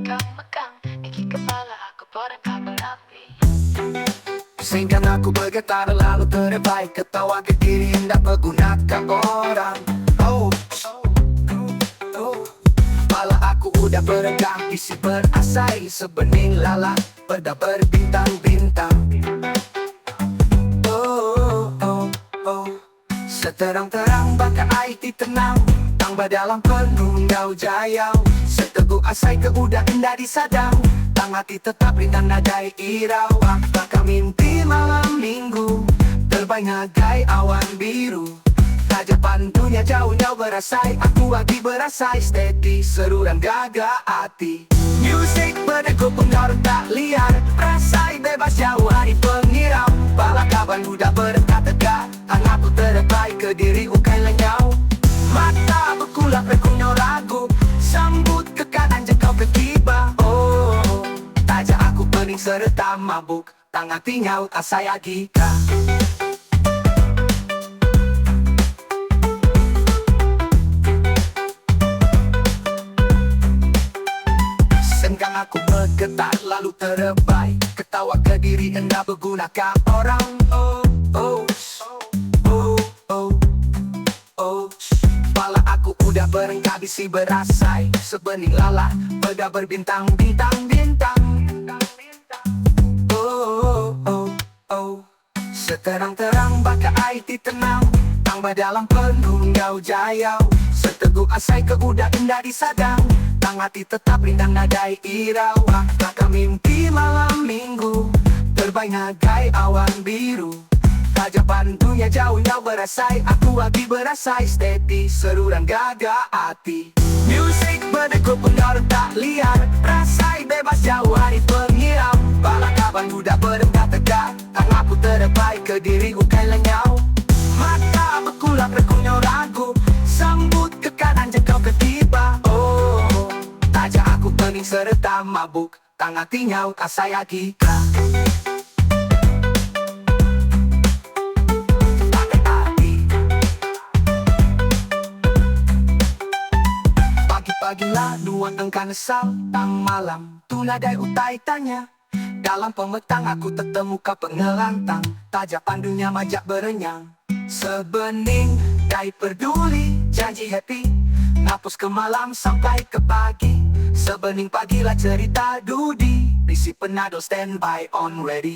megang-megang Iki kepala aku pada kabel api. Sehingga aku bergetar lalu terbaik ketawa ke diri hendak menggunakan orang. Oh, kepala aku udah berenggang, isi berasai sebening lala, pada berbintang-bintang. Seterang-terang bagai aiti tenang, tambah dalam penuh ngau jayau. Seteguh asai ke udah indah disadang, tang hati tetap rindang nadai irau. Apakah mimpi malam minggu, terbang ngagai awan biru. Tajapan dunia jauh nyau berasai, aku lagi berasai steady, seruran gaga hati. Musik berdegup pengaruh tak liar, rasai bebas jauh hari pengirau. Balakaban udah berdekat tegak, anakku terbaik ke diri ukai lenyau. Mata berkulap rekunyau lagu, sambut ke kanan jengkau ke tiba. Oh, tajak aku pening serta mabuk, tangan tinggal asaya gika. Senggang aku bergetar lalu terbaik, ketawa ke diri hendak menggunakan orang. Kepala aku udah berengkak isi berasai sebening lala, pada berbintang-bintang-bintang. Seterang-terang bagai aiti tenang, tambah dalam penuh ngau jayau. Seteguh asai ke udah indah disadang, tang hati tetap rindang nadai irau. Apakah mimpi malam minggu, terbang ngagai awan biru. Tajapan dunia jauh nyau berasai, aku lagi berasai steady, seruran gaga hati. Musik berdegup pengaruh tak liar, rasai bebas jauh hari pengirau. Balakaban udah berdekat tegak, tang aku terbaik ke diri ukai lenyau. Mata berkulap rekunyau ragu, sambut ke kanan jengkau ke tiba. Oh, tajak aku pening serta mabuk, tang hati nyau asaya gika. Pagi-pagilah nuang engkau nesal, tang malam tu nadai utai tanya. Dalam pemetang aku tertemuka pengelantang, tajapan dunia majak berenyang. Sebening dai peduli, janji happy, hapus ke malam sampai ke pagi. Sebening pagilah cerita Dudi, isi penado standby on ready.